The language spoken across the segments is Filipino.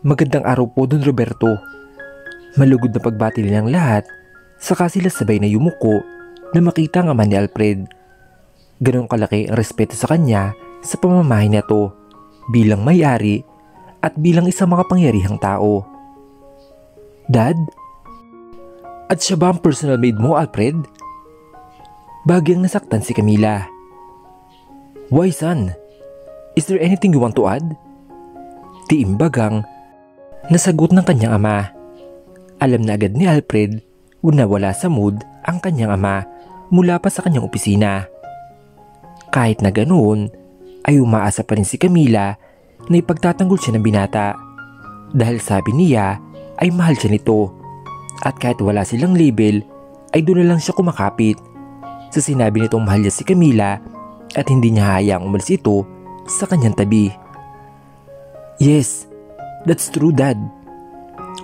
Magandang araw po, Don Roberto. Malugod na pagbati nilang lahat, saka sila sabay na yumuko na makita ang ama ni Alfred. Ganong kalaki ang respeto sa kanya sa pamamahay na to bilang may-ari at bilang isang makapangyarihang tao. Dad? At siya ba ang personal maid mo, Alfred? Bagyang nasaktan si Camila. Why, son? Is there anything you want to add? Tiimbagang nasagot ng kanyang ama. Alam na agad ni Alfred na wala sa mood ang kanyang ama mula pa sa kanyang opisina. Kahit na ganoon, ay umaasa pa rin si Camila na ipagtatanggol siya ng binata dahil sabi niya ay mahal siya nito at kahit wala silang label ay doon na lang siya kumakapit sa sinabi nitong mahal niya si Camila at hindi niya hayaang umalis ito sa kanyang tabi. Yes, that's true, Dad.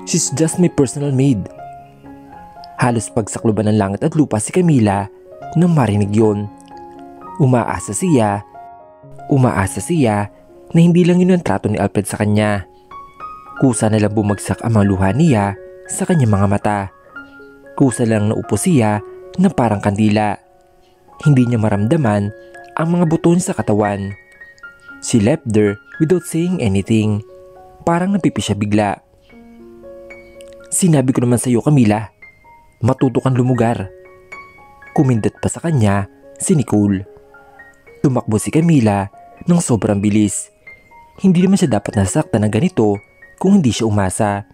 She's just my personal maid. Halos pagsakluban ng langit at lupa si Camila nang marinig yon. Umaasa siya na hindi lang yun ang trato ni Alfred sa kanya. Kusa na lang bumagsak ang mga luha niya sa kanyang mga mata. Kusa lang naupo siya na parang kandila. Hindi niya maramdaman ang mga buton sa katawan. She left there without saying anything. Parang napipi siya bigla. Sinabi ko naman sa iyo, Camila, matuto kang lumugar. Kumindat pa sa kanya si Nicole. Tumakbo si Camila ng sobrang bilis. Hindi naman siya dapat nasaktan ng ganito kung hindi siya umasa.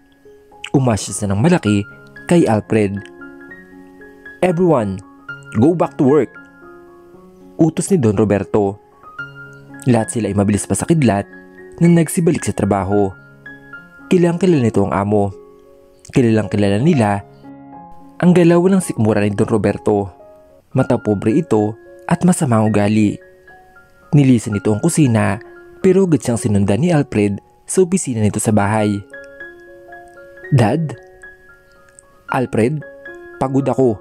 Umasa siya ng malaki kay Alfred. Everyone, go back to work. Utos ni Don Roberto. Lahat sila ay mabilis pa sa kidlat na nagsibalik sa trabaho. Kilalang kilala nito ang amo. Kilalang kilala nila ang galaw ng sikmura ni Don Roberto. Mata pobre ito at masamang ugali. Nilisan nito ang kusina pero agad siyang sinundan ni Alfred sa opisina nito sa bahay. Dad? Alfred, pagod ako.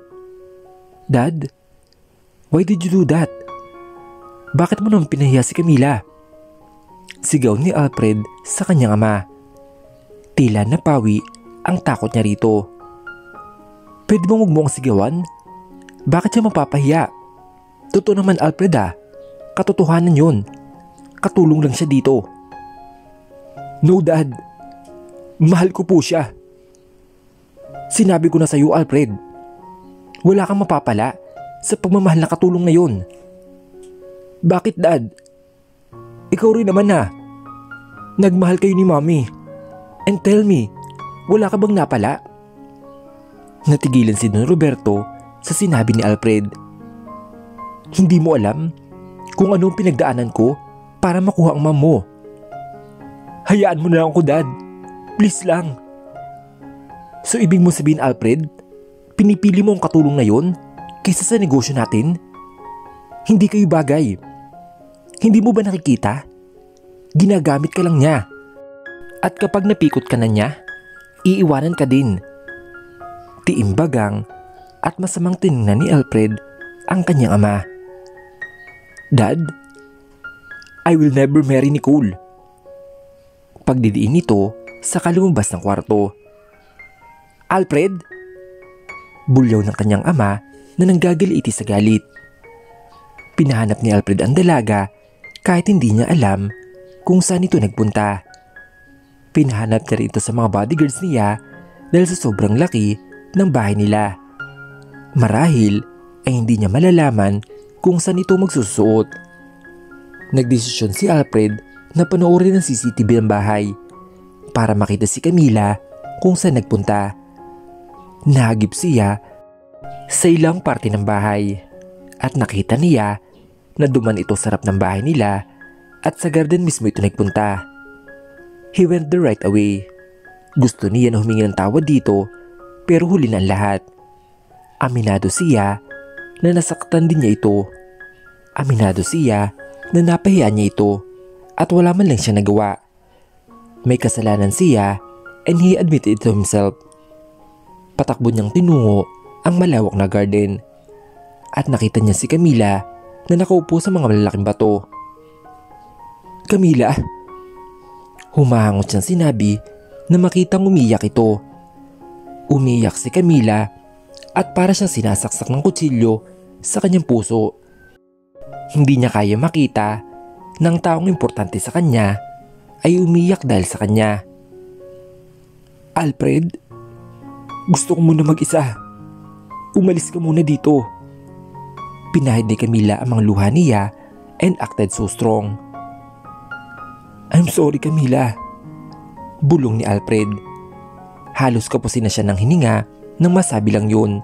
Dad? Why did you do that? Bakit mo naman pinahiya si Camila? Sigaw ni Alfred sa kanyang ama. Tila napawi ang takot niya rito. Pwede bang huwag mo ang sigawan? Bakit siya mapapahiya? Totoo naman, Alfred, katotohanan yun. Katulong lang siya dito. No, Dad. Mahal ko po siya. Sinabi ko na sa iyo, Alfred. Wala kang mapapala sa pagmamahal na katulong na yun. Bakit, Dad? Ikaw rin naman nagmahal kayo ni Mommy. And tell me, wala ka bang napala? Natigilan si Don Roberto sa sinabi ni Alfred. Hindi mo alam kung anong pinagdaanan ko para makuha ang mom mo. Hayaan mo na lang ako, Dad. Please lang. So ibig mo sabihin, Alfred, pinipili mo ang katulong na yon kaysa sa negosyo natin? Hindi kayo bagay. Hindi mo ba nakikita? Ginagamit ka lang niya. At kapag napikot ka na niya, iiwanan ka din. Tiimbagang at masamang tiningnan ni Alfred ang kanyang ama. Dad, I will never marry Nicole. Pagdidiin nito sa lumabas ng kwarto. Alfred? Bulyaw ng kanyang ama na nanggagaliiti sa galit. Pinahanap ni Alfred ang dalaga kahit hindi niya alam kung saan ito nagpunta. Pinahanap niya rin ito sa mga bodyguards niya dahil sa sobrang laki ng bahay nila. Marahil ay hindi niya malalaman kung saan ito magsusuot. Nagdesisyon si Alfred na panoorin ang CCTV ng bahay para makita si Camila kung saan nagpunta. Nahagip siya sa ilang parte ng bahay at nakita niya na duman ito sa harap ng bahay nila at sa garden mismo ito nagpunta. He went the right away. Gusto niya na humingi ng tawad dito pero huli na ang lahat. Aminado siya na nasaktan din niya ito. Aminado siya na napahiya niya ito at wala man lang siya nagawa. May kasalanan siya and he admitted to himself. Patakbo niyang tinungo ang malawak na garden at nakita niya si Camila na nakaupo sa mga malalaking bato. Camila, humahangot siyang sinabi na makitang umiyak ito. Umiyak si Camila at para siyang sinasaksak ng kutsilyo sa kanyang puso. Hindi niya kaya makita ng taong importante sa kanya ay umiyak dahil sa kanya. Alfred, gusto ko muna mag-isa. Umalis ka muna dito. Pinahid ni Camila ang mga luha niya and acted so strong. I'm sorry Camila, bulong ni Alfred. Halos kapusin na siya ng hininga nang masabi lang yun.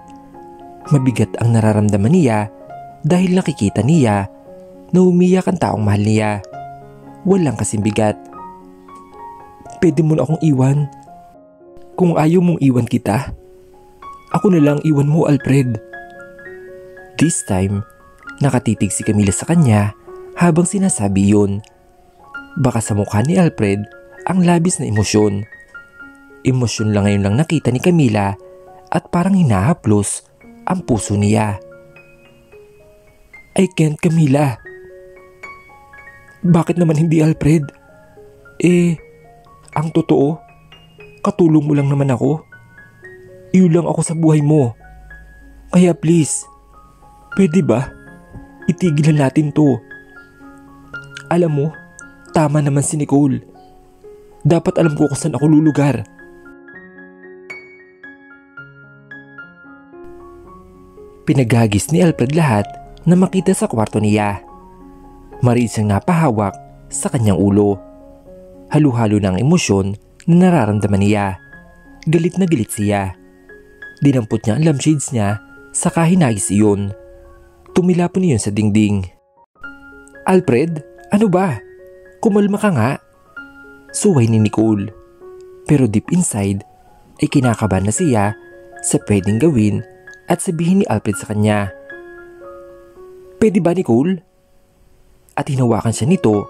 Mabigat ang nararamdaman niya dahil nakikita niya na umiyak ang taong mahal niya. Walang kasing bigat. Pwede mo na akong iwan. Kung ayaw mong iwan kita, ako na lang iwan mo Alfred. This time, nakatitig si Camila sa kanya habang sinasabi yun. Baka sa mukha ni Alfred ang labis na emosyon. Emosyon lang ngayon lang nakita ni Camila at parang hinahaplos ang puso niya. I can't Camila. Bakit naman hindi Alfred? Ang totoo, katulong mo lang naman ako. Iyo lang ako sa buhay mo. Kaya please, pwede ba? Itigil na natin to. Alam mo, tama naman si Nicole. Dapat alam ko kung saan ako lulugar. Pinaghagis ni Alfred lahat na makita sa kwarto niya. Mariis ang napahawak sa kanyang ulo. Halo-halo ng emosyon na nararamdaman niya. Galit na galit siya. Dinampot niya ang lampshades niya saka hinagis iyon. Tumilapon iyon sa dingding. Alfred, ano ba? Kumalma ka nga. Suway ni Nicole. Pero deep inside ay kinakabahan na siya sa pwedeng gawin at sabihin ni Alfred sa kanya. Pwede ba Nicole? At hinawakan siya nito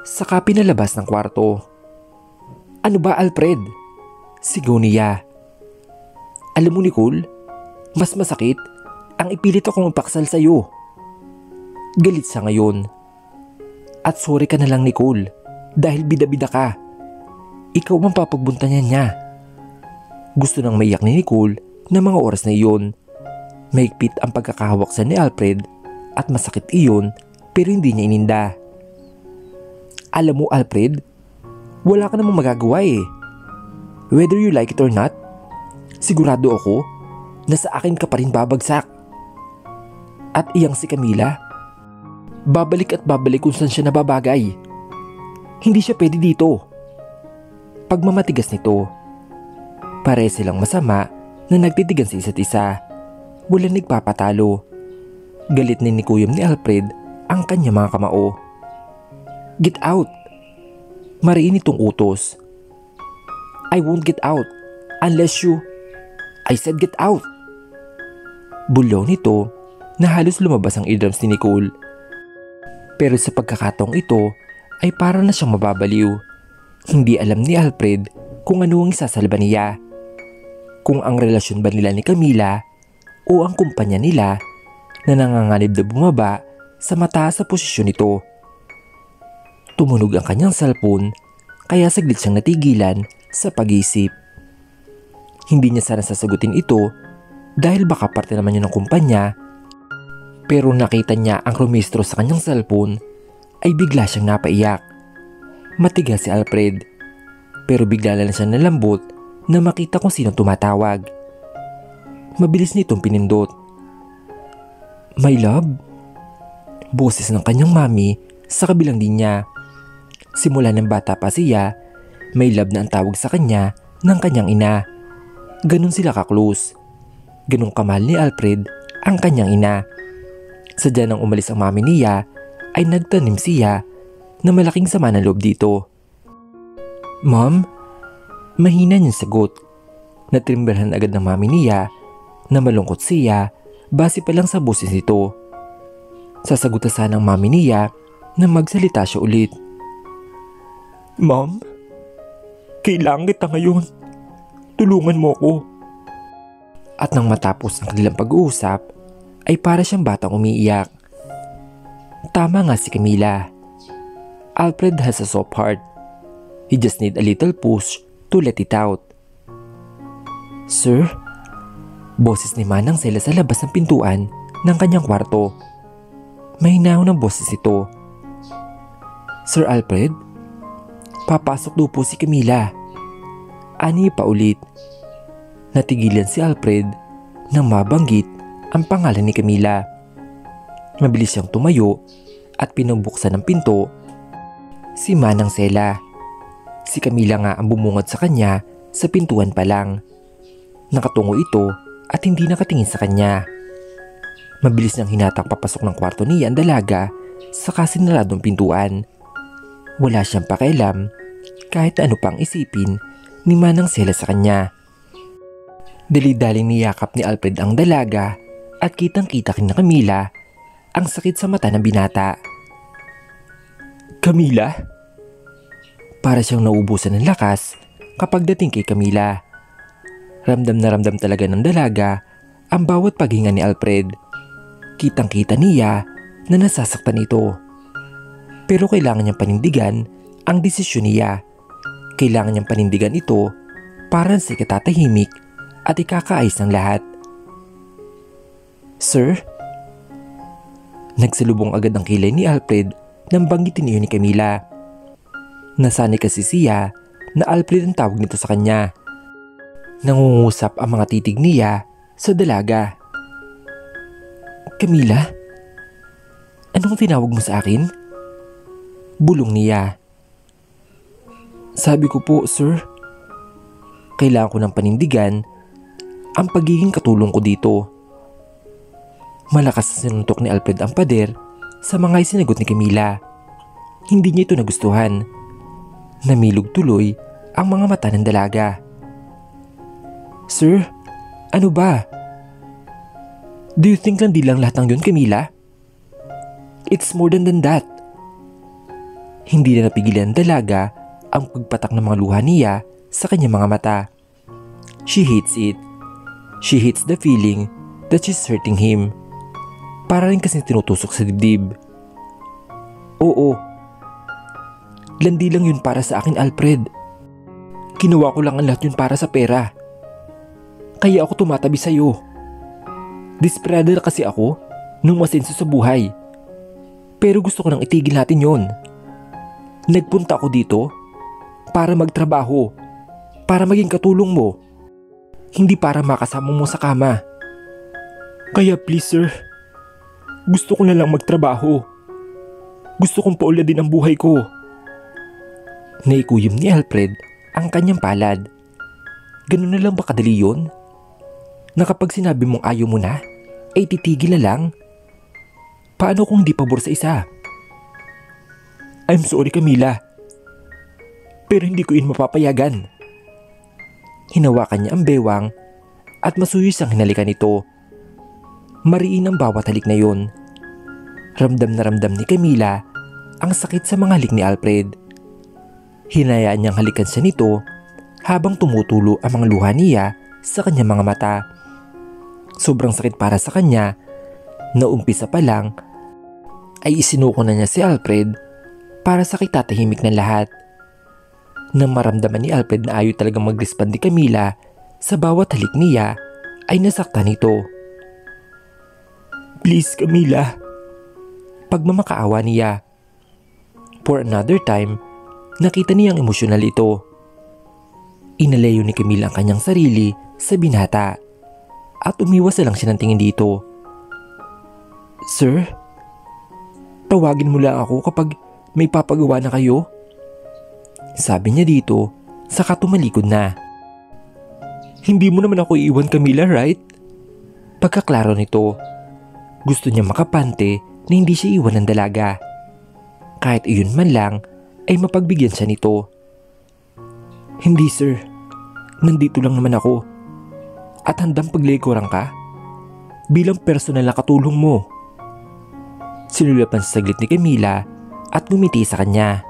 saka pinalabas ng kwarto. Ano ba Alfred? Sigaw niya. Alam mo Nicole, mas masakit ang ipilit akong magpakasal sa'yo. Galit sa ngayon. At sorry ka na lang Nicole dahil bida-bida ka. Ikaw ang papagbuntanyan niya. Gusto nang maiyak ni Nicole na mga oras na iyon. Mahigpit ang pagkakahawak sa ni Alfred at masakit iyon pero hindi niya ininda. Alam mo Alfred, wala ka namang magagawa eh. Whether you like it or not, sigurado ako na sa akin ka pa rin babagsak. At iyang si Camila, babalik at babalik kung saan siya nababagay. Hindi siya pwede dito. Pagmamatigas nito, pare silang masama na nagtitigan sa isa't isa. Walang nagpapatalo. Galit ni Nikuyom ni Alfred ang kanya mga kamao. Get out! Mariin itong utos. I won't get out unless you... I said get out! Bulaw nito na halos lumabas ang eardrums ni Nicole. Pero sa pagkakataong ito ay para na siyang mababaliw. Hindi alam ni Alfred kung ano ang isasalba niya. Kung ang relasyon ba nila ni Camila o ang kumpanya nila na nanganganib na bumaba sa mataas sa posisyon nito. Tumunog ang kanyang cellphone kaya saglit siyang natigilan sa pag-iisip. Hindi niya sana sasagutin ito dahil baka parte naman yun ng kumpanya. Pero nakita niya ang rumistro sa kanyang cellphone ay bigla siyang napaiyak. Matigas si Alfred pero bigla lang siya nalambot na makita kung sino tumatawag. Mabilis nitong pinindot. My love? Boses ng kanyang mami sa kabilang linya. Simula ng bata pa siya, may love na ang tawag sa kanya ng kanyang ina. Ganon sila ka-close. Ganong kamahal ni Alfred ang kanyang ina. Sadya nang umalis ang mami niya ay nagtanim siya na malaking sama ng loob dito. Mom? Mahina niyang sagot. Natrimberhan agad ng mami niya na malungkot siya base pa lang sa boses nito. Sasagutan sana ng mami niya na magsalita siya ulit. Mom, kailangan kita ngayon. Tulungan mo ko. At nang matapos ang kanilang pag-uusap, ay para siyang batang umiiyak. Tama nga si Camila. Alfred has a soft heart. He just need a little push to let it out. "Sir?" Boses ni Manang Sela sa labas ng pintuan ng kanyang kwarto. Mahinaw ng boses ito. "Sir Alfred? Papasok daw po si Camila." Ani pa ulit. Natigilan si Alfred nang mabanggit ang pangalan ni Camila. Mabilis siyang tumayo at pinubuksan ng pinto si Manang Sela. Si Camila nga ang bumungad sa kanya sa pintuan pa lang. Nakatungo ito at hindi nakatingin sa kanya. Mabilis niyang hinatak papasok ng kwarto niya ang dalaga sa kasinaradong pintuan. Wala siyang pakialam kahit ano pang isipin ni Manang Sela sa kanya. Dali-daling niyakap ni Alfred ang dalaga at kitang-kita kina Camila ang sakit sa mata ng binata. "Camila?" Para siyang naubusan ng lakas kapag dating kay Camila. Ramdam na ramdam talaga ng dalaga ang bawat paghinga ni Alfred. Kitang-kita niya na nasasaktan ito. Pero kailangan niyang panindigan ang desisyon niya. Kailangan niyang panindigan ito para sa ikatatahimik at ikakaayos ng lahat. "Sir?" Nagsalubong agad ang kilay ni Alfred nang banggitin iyon ni Camila. Nasanay kasi siya na Alfred ang tawag nito sa kanya. Nangungusap ang mga titig niya sa dalaga. "Camila? Anong tinawag mo sa akin?" Bulong niya. "Sabi ko po, sir, kailangan ko ng panindigan ang pagiging katulong ko dito." Malakas na sinuntok ni Alfred ang pader sa mga isinagot ni Camila. Hindi niya ito nagustuhan. Namilog tuloy ang mga mata ng dalaga. "Sir, ano ba? Do you think landi lang lahat ng yun, Camila? It's more than that." Hindi na napigilan ng dalaga ang pagpatak ng mga luha niya sa kanyang mga mata. She hates it. She hates the feeling that she's hurting him. Para rin kasi tinutusok sa dibdib. "Oo. Landi lang yun para sa akin, Alfred. Ginawa ko lang ang lahat yun para sa pera. Kaya ako tumatabi sa'yo. Desperado na kasi ako nung masenso sa buhay. Pero gusto ko nang itigil natin yon. Nagpunta ako dito para magtrabaho, para maging katulong mo, hindi para makasama mo sa kama. Kaya please, sir, gusto ko na lang magtrabaho. Gusto kong pauladin ang buhay ko." Naikuyom ni Alfred ang kanyang palad. Ganun na lang ba kadali yun? Na kapag sinabi mong ayaw mo na, ay titigil na lang? Paano kung di pabor sa isa? "I'm sorry, Camila. Pero hindi ko yun mapapayagan." Hinawakan niya ang bewang at masuyos ang hinalikan nito. Mariin ang bawat halik na yun. Ramdam na ramdam ni Camila ang sakit sa mga halik ni Alfred. Hinayaan niyang halikan siya nito habang tumutulo ang mga luha niya sa kanyang mga mata. Sobrang sakit para sa kanya na umpisa pa lang ay isinuko na niya si Alfred para sa kitatahimik ng lahat. Nang maramdaman ni Alfred na ayaw talagang mag-respond ni Camila sa bawat halik niya ay nasaktan nito. "Please, Camila." Pagmamakaawa niya. For another time, nakita niyang emosyonal ito. Inalayo ni Camila ang kanyang sarili sa binata at umiwas na lang siya ng tingin dito. "Sir, tawagin mo lang ako kapag may papagawa na kayo," sabi niya dito, saka tumalikod na. "Hindi mo naman ako iiwan, Camila, right?" Pagkaklaro nito, gusto niya makapante na hindi siya iwan ng dalaga. Kahit iyon man lang ay mapagbigyan siya nito. "Hindi, sir. Nandito lang naman ako. At handang paglikuran ka bilang personal na katulong mo." Sinulapan sa saglit ni Camila at ngumiti sa kanya.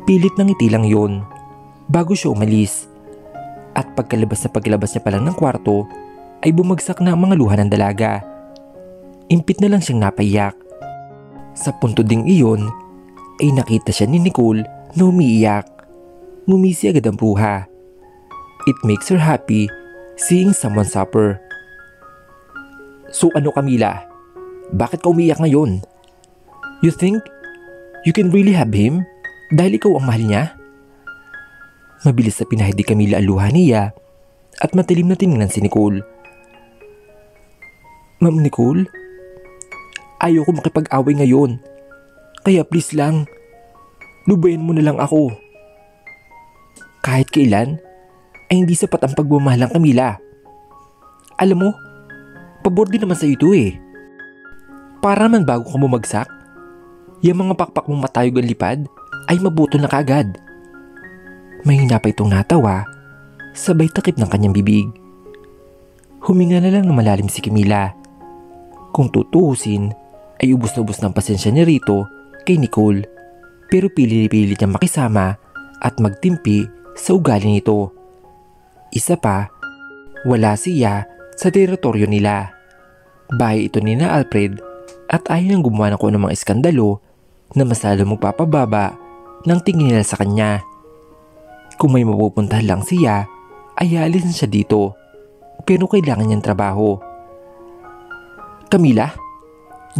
Pilit ng ngiti lang yun bago siya umalis. At pagkalabas niya pa lang ng kwarto ay bumagsak na ang mga luha ng dalaga. Impit na lang siyang napaiyak. Sa punto ding iyon ay nakita siya ni Nicole na umiiyak. Ngumisi agad ang bruha It makes her happy seeing someone suffer. So ano Camila? Bakit ka umiyak ngayon? You think you can really have him dahil ikaw ang mahal niya? Mabilis na pinahid ni Camila ang luha niya at matilim na tinignan si Nicole. Ma'am Nicole, ayoko makipag-away ngayon. Kaya please lang, lubayan mo na lang ako. Kahit kailan, ay hindi sapat ang pagmamahal ng Camila. Alam mo, pabor din naman sa ito eh. Para naman bago ka bumagsak, yung mga pakpak mong matayog ang lipad ay mabutol na kagad. Mahina pa itong natawa, sabay takip ng kanyang bibig. Huminga na lang ng malalim si Camila. Kung tutuusin, ay ubos na ubos ng pasensya niya rito kay Nicole, pero pilit niyang makisama at magtimpi sa ugali nito. Isa pa, wala siya sa teritoryo nila. Bahay ito ni na Alfred at ayaw niyang gumawa ng kung anong mga iskandalo na mas lalo magpapababa ng tingin nila sa kanya. Kung may mapupuntahan lang siya, ay aalis na siya dito, pero kailangan niyang trabaho. Camila,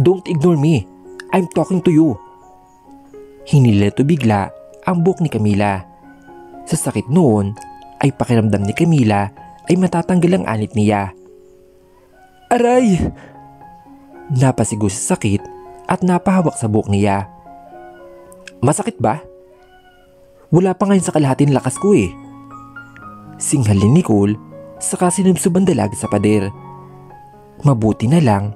don't ignore me. I'm talking to you. Hinila ito bigla ang buhok ni Camila. Sa sakit noon, ay pakiramdam ni Camila ay matatanggal ang anit niya. Aray! Napasigaw sa sakit at napahawak sa buhok niya. Masakit ba? Wala pa ngayon sa kalahating lakas ko eh. Singhal ni Nicole saka sinubsob ang dalaga sa pader. Mabuti na lang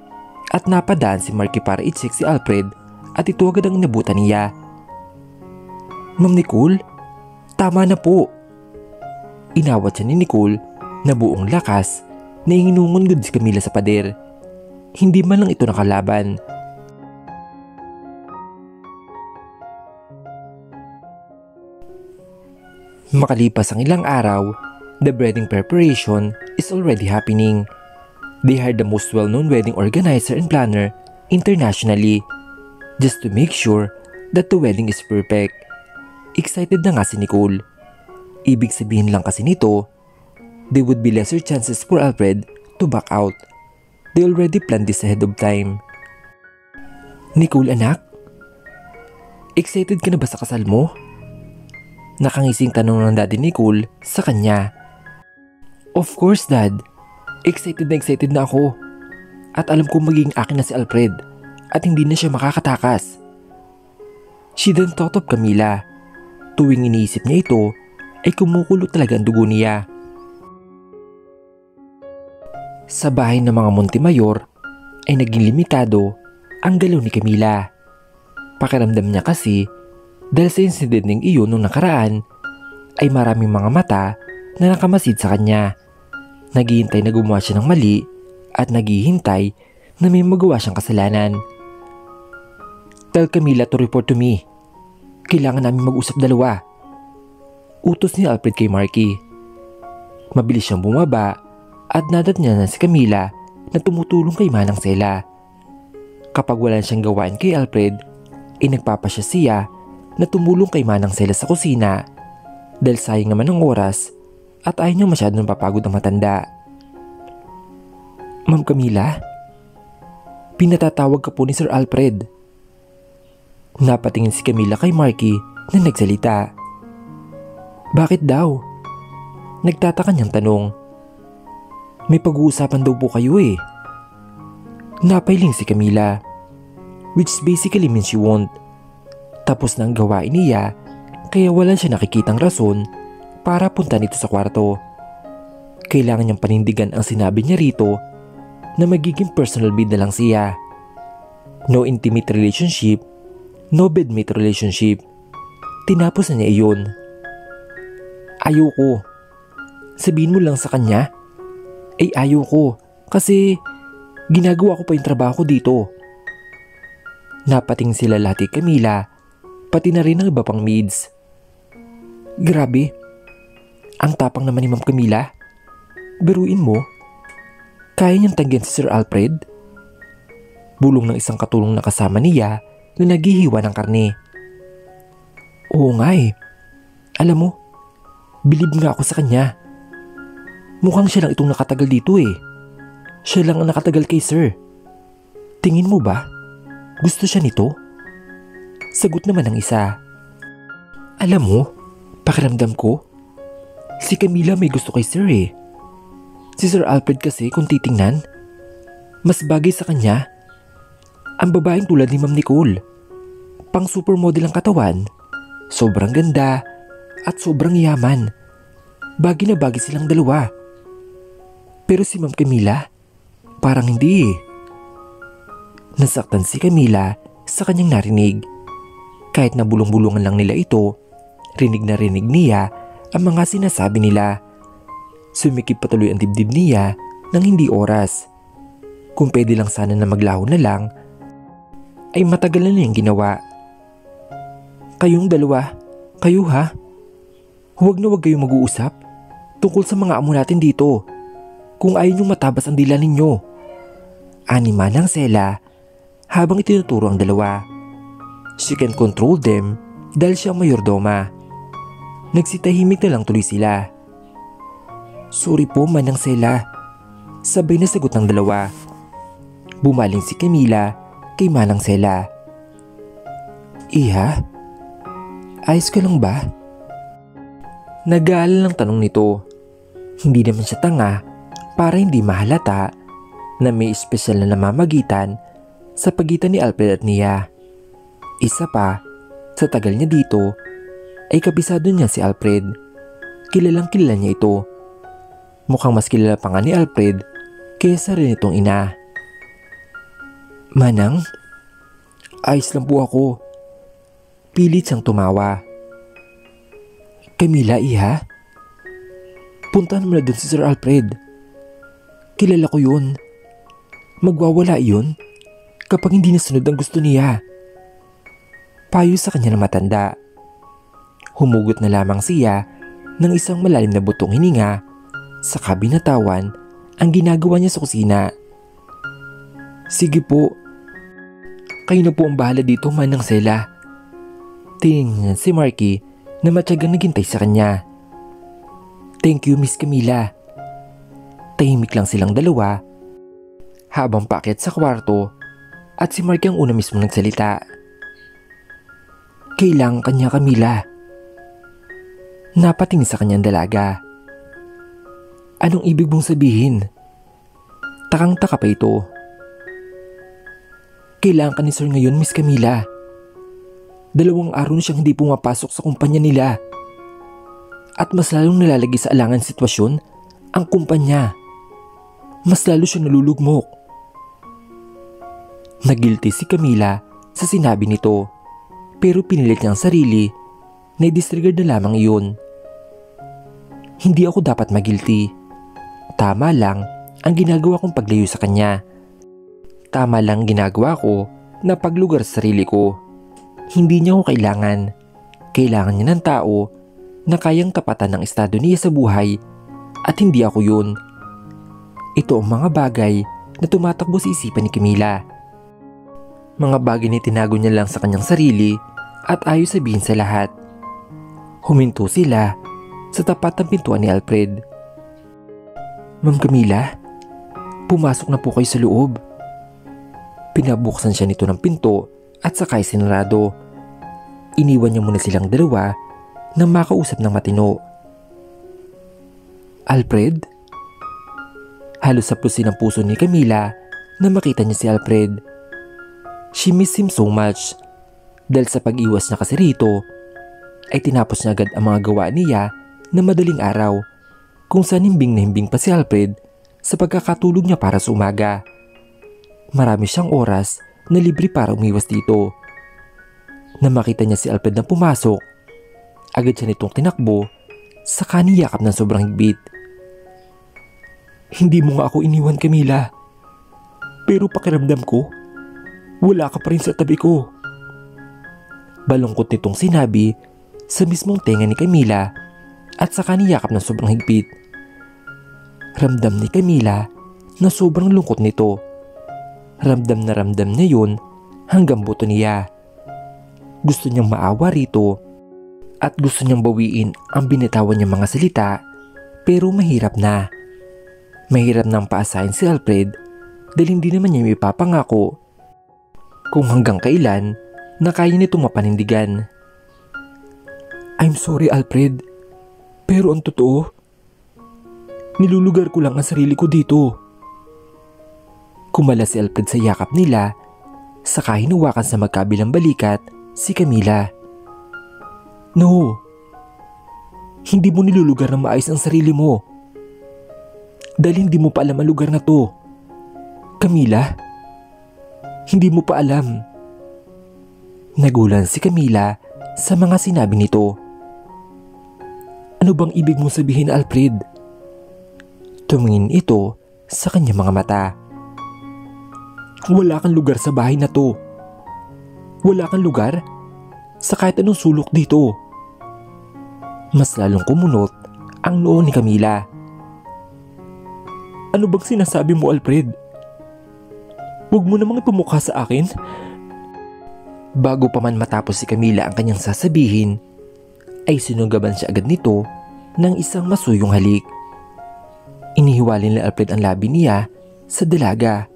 at napadaan si Marky para i-check si Alfred at ito agad ang inabutan niya. Ma'am Nicole, tama na po. Inawat siya ni Nicole na buong lakas na inungungod si Camila sa pader. Hindi man lang ito nakalaban. Makalipas ang ilang araw, the wedding preparation is already happening. They hired the most well-known wedding organizer and planner internationally just to make sure that the wedding is perfect. Excited na nga si Nicole. Ibig sabihin lang kasi nito, there would be lesser chances for Alfred to back out. They already planned this ahead of time. Nicole anak, excited ka na ba sa kasal mo? Nakangising tanong ng daddy Nicole sa kanya. Of course dad, excited na ako. At alam kong magiging akin na si Alfred at hindi na siya makakatakas. She then thought of Camila. Tuwing iniisip niya ito, ay kumukulo talaga ang dugo niya. Sa bahay ng mga Montemayor ay naging limitado ang galaw ni Camila. Pakiramdam niya kasi dahil sa incident ng iyon nung nakaraan ay maraming mga mata na nakamasid sa kanya. Naghihintay na gumawa siya ng mali at naghihintay na may magawa siyang kasalanan. Tell Camila to report to me. Kailangan namin mag-usap dalawa. Utos ni Alfred kay Marky. Mabilis siyang bumaba at nadat niya na si Camila na tumutulong kay Manang Sela. Kapag wala siyang gawain kay Alfred, ay nagpapasya siya na tumulong kay Manang Sela sa kusina dahil sayang naman ng oras at ayaw niya masyadong papagod ang matanda. Ma'am Camila, pinatatawag ka po ni Sir Alfred. Napatingin si Camila kay Marky na nagsalita. Bakit daw? Nagtataka niyang tanong. May pag-uusapan daw po kayo eh. Napailing si Camila, which basically means she won't. Tapos na ang gawain niya, kaya wala siya nakikitang rason para punta nito sa kwarto. Kailangan niyang panindigan ang sinabi niya rito na magiging personal bid na lang siya. No intimate relationship, no bedmate relationship. Tinapos na niya iyon. Ayoko. Sabihin mo lang sa kanya. Ayoko kasi ginagawa ko pa yung trabaho ko dito. Napating sila lahat kay Camila, pati na rin ang iba pang maids. Grabe, ang tapang naman ni Ma'am Camila. Biruin mo, kaya niyang tanggihan si Sir Alfred? Bulong ng isang katulong na kasama niya na naghihiwa ng karne. Oo nga eh. Alam mo, bilib nga ako sa kanya. Mukhang siya lang itong nakatagal dito eh. Siya lang ang nakatagal kay sir. Tingin mo ba? Gusto siya nito? Sagot naman ng isa. Alam mo, pakiramdam ko, si Camila may gusto kay sir eh. Si Sir Alfred kasi kung titingnan, mas bagay sa kanya ang babaeng tulad ni Ma'am Nicole. Pang supermodel ang katawan, sobrang ganda at sobrang yaman. Bagay na bagay silang dalawa. Pero si Ma'am Camila, parang hindi eh. Nasaktan si Camila sa kanyang narinig. Kahit na bulong-bulungan lang nila ito, rinig na rinig niya ang mga sinasabi nila. Sumikip patuloy ang dibdib niya ng hindi oras. Kung pwede lang sana na maglaho na lang, ay matagal na niyang ginawa. Kayong dalawa, kayo ha? Huwag na huwag kayong mag-uusap tungkol sa mga amo natin dito. Kung ayaw niyong matabas ang dila ninyo. Anima ng Sela habang itinuturo ang dalawa. She can control them dahil siya ang mayordoma. Nagsitahimik na lang tuloy sila. Sorry po Manang Sela, sabay na sagot ng dalawa. Bumaling si Camila kay Manang Sela. Iha, ayos ka lang ba? Nag-aalala ng tanong nito. Hindi naman siya tanga para hindi mahalata na may espesyal na namamagitan sa pagitan ni Alfred at Nia. Isa pa, sa tagal niya dito, ay kabisado niya si Alfred. Kilalang kilala niya ito. Mukhang mas kilala pa nga ni Alfred kaysa rin itong ina. Manang, ayos lang po ako. Pilit siyang tumawa. Camila, iha? Puntahan mo na dun si Sir Alfred. Kilala ko yun. Magwawala yun kapag hindi nasunod ang gusto niya. Payo sa kanya na matanda. Humugot na lamang siya ng isang malalim na butong hininga sa kabinatawan ang ginagawa niya sa kusina. Sige po. Kayo na po ang bahala dito, Manang Sela. Tingnan si Marky na matyagang naghintay sa kanya. Thank you, Miss Camila. Tahimik lang silang dalawa habang paakyat sa kwarto at si Marky ang una mismo nagsalita. Kailangan kanya, Camila. Napatingin sa kanyang dalaga. Anong ibig mong sabihin? Takang-taka pa ito. Kailangan ka ni Sir ngayon, Miss Camila. 2 araw na siyang hindi pumapasok sa kumpanya nila. At mas lalong nalalagay sa alangan sitwasyon ang kumpanya. Mas lalo siyang nalulugmok. Nagilty si Camila sa sinabi nito, pero pinilit niyang sarili na i-disregard na lamang iyon. Hindi ako dapat magilty. Tama lang ang ginagawa kong paglayo sa kanya. Tama lang ginagawa ko na paglugar sa sarili ko. Hindi niya ako kailangan. Kailangan niya ng tao na kayang tapatan ng estado niya sa buhay at hindi ako yun. Ito ang mga bagay na tumatakbo sa isipan ni Camila. Mga bagay na tinago niya lang sa kanyang sarili at ayaw sabihin sa lahat. Huminto sila sa tapat ng pintuan ni Alfred. Ma'am Camila, pumasok na po kayo sa loob. Pinabuksan siya nito ng pinto at sakay sinarado. Iniwan niya muna silang dalawa nang makausap ng matino. Alfred? Halos saplusin ang puso ni Camila na makita niya si Alfred. She missed him so much. Dahil sa pag-iwas niya kasi rito, ay tinapos niya agad ang mga gawa niya na madaling araw, kung saan himbing na himbing pa si Alfred sa pagkakatulog niya para sa umaga. Marami siyang oras na libre para umiwas dito. Nang makita niya si Alfred na pumasok, agad siya nitong tinakbo, saka niyakap ng sobrang higpit. Hindi mo nga ako iniwan, Camila. Pero pakiramdam ko, wala ka pa rin sa tabi ko. Balungkot nitong sinabi sa mismong tenga ni Camila at saka niyakap ng sobrang higpit. Ramdam ni Camila na sobrang lungkot nito. Ramdam niya yun hanggang buto niya. Gusto niyang maawa rito at gusto niyang bawiin ang binitawan niyang mga salita, pero mahirap na. Mahirap nang paasahin si Alfred dahil hindi naman niya ipapangako kung hanggang kailan na kaya nitong mapanindigan. I'm sorry Alfred, pero ang totoo, nilulugar ko lang ang sarili ko dito. Kumala si Alfred sa yakap nila, saka hinuwakan sa magkabilang balikat si Camila. No, hindi mo nilulugar na maayos ang sarili mo. Dahil hindi mo pa alam ang lugar na to. Camila, hindi mo pa alam. Nagulan si Camila sa mga sinabi nito. Ano bang ibig mong sabihin, Alfred? Tumingin ito sa kanyang mga mata. Wala kang lugar sa bahay na to. Wala kang lugar sa kahit anong sulok dito. Mas lalong kumunot ang noo ni Camila. Ano bang sinasabi mo, Alfred? Huwag mo namang ipumukha sa akin. Bago pa man matapos si Camila ang kanyang sasabihin, ay sinugaban siya agad nito ng isang masuyong halik. Inihiwalay ni Alfred ang labi niya sa dalaga.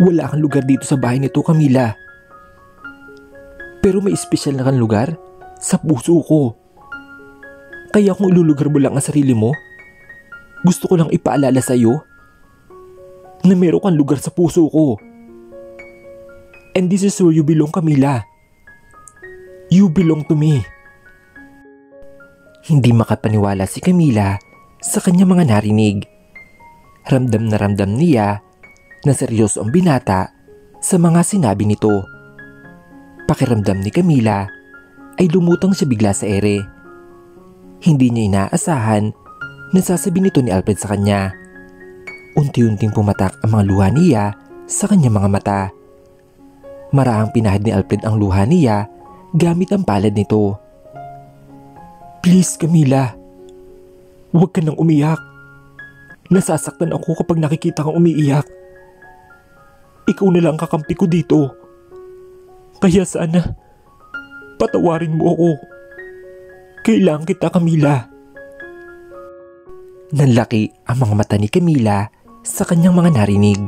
Wala kang lugar dito sa bahay nito, Camila. Pero may espesyal na kang lugar sa puso ko. Kaya kung ilulugar mo lang ang sarili mo, gusto ko lang ipaalala sa iyo na meron kang lugar sa puso ko. And this is where you belong, Camila. You belong to me. Hindi makapaniwala si Camila sa kanyang mga narinig. Ramdam na ramdam niya na seryoso ang binata sa mga sinabi nito. Pakiramdam ni Camila ay lumutang siya bigla sa ere. Hindi niya inaasahan na sasabihin nito ni Alfred sa kanya. Unti-unting pumatak ang mga luha niya sa kanyang mga mata. Maraang pinahid ni Alfred ang luha niya gamit ang palad nito. Please, Camila. Huwag ka nang umiyak. Nasasaktan ako kapag nakikita kang umiiyak. Ikaw na lang kakampi ko dito. Kaya sana, patawarin mo ako. Kailangan kita, Camila. Nanlaki ang mga mata ni Camila sa kanyang mga narinig.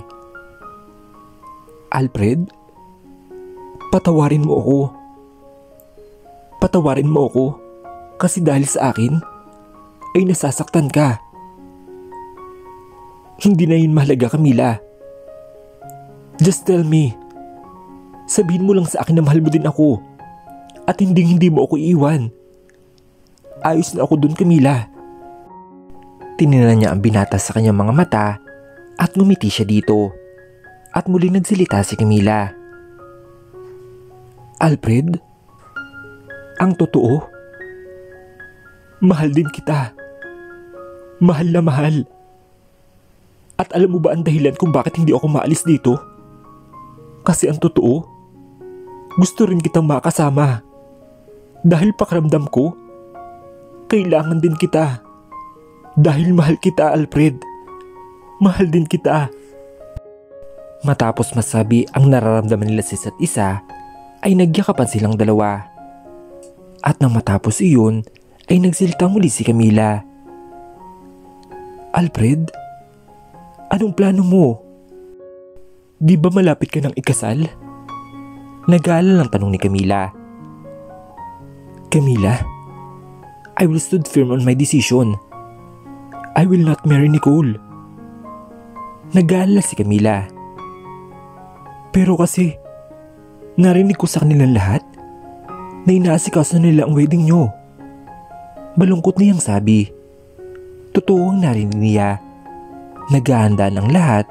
Alfred, patawarin mo ako. Patawarin mo ako kasi dahil sa akin ay nasasaktan ka. Hindi na yun mahalaga, Camila. Just tell me. Sabihin mo lang sa akin na mahal mo din ako at hindi mo ako iiwan. Ayos na ako dun, Camila. Tiningnan niya ang binata sa kanyang mga mata at ngumiti siya dito. At muli nagsalita si Camila. Alfred, ang totoo, mahal din kita. Mahal na mahal. At alam mo ba ang dahilan kung bakit hindi ako maalis dito? Kasi ang totoo, gusto rin kitang makasama. Dahil pakiramdam ko, kailangan din kita. Dahil mahal kita, Alfred. Mahal din kita. Matapos masabi ang nararamdaman nila sa isa't isa, ay nagyakapan silang dalawa. At nang matapos iyon, ay nagsalita muli si Camila. Alfred, anong plano mo? Di ba malapit ka ng ikasal? Nag-aalala ang tanong ni Camila. Camila, I will stood firm on my decision. I will not marry Nicole. Nag-aalala si Camila. Pero kasi, narinig ko sa kanilang lahat na inaasikaso nila ang wedding nyo. Malungkot niyang sabi. Totoo ang narinig niya. Naghahanda ng lahat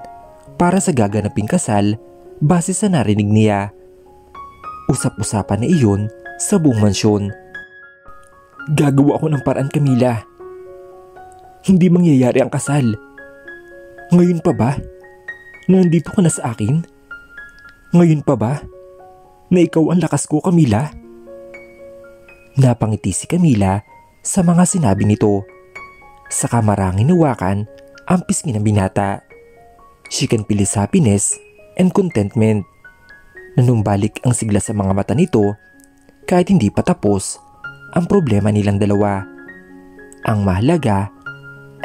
para sa gaganaping kasal base sa narinig niya. Usap-usapan na iyon sa buong mansyon. Gagawa ako ng paraan, Camila. Hindi mangyayari ang kasal. Ngayon pa ba na nandito ka na sa akin? Ngayon pa ba na ikaw ang lakas ko, Camila? Napangiti si Camila sa mga sinabi nito. Saka marangin hawakan ang pisngi ng binata. She can feel his happiness and contentment. Nanumbalik ang sigla sa mga mata nito kahit hindi pa tapos ang problema nilang dalawa. Ang mahalaga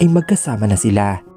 ay magkasama na sila.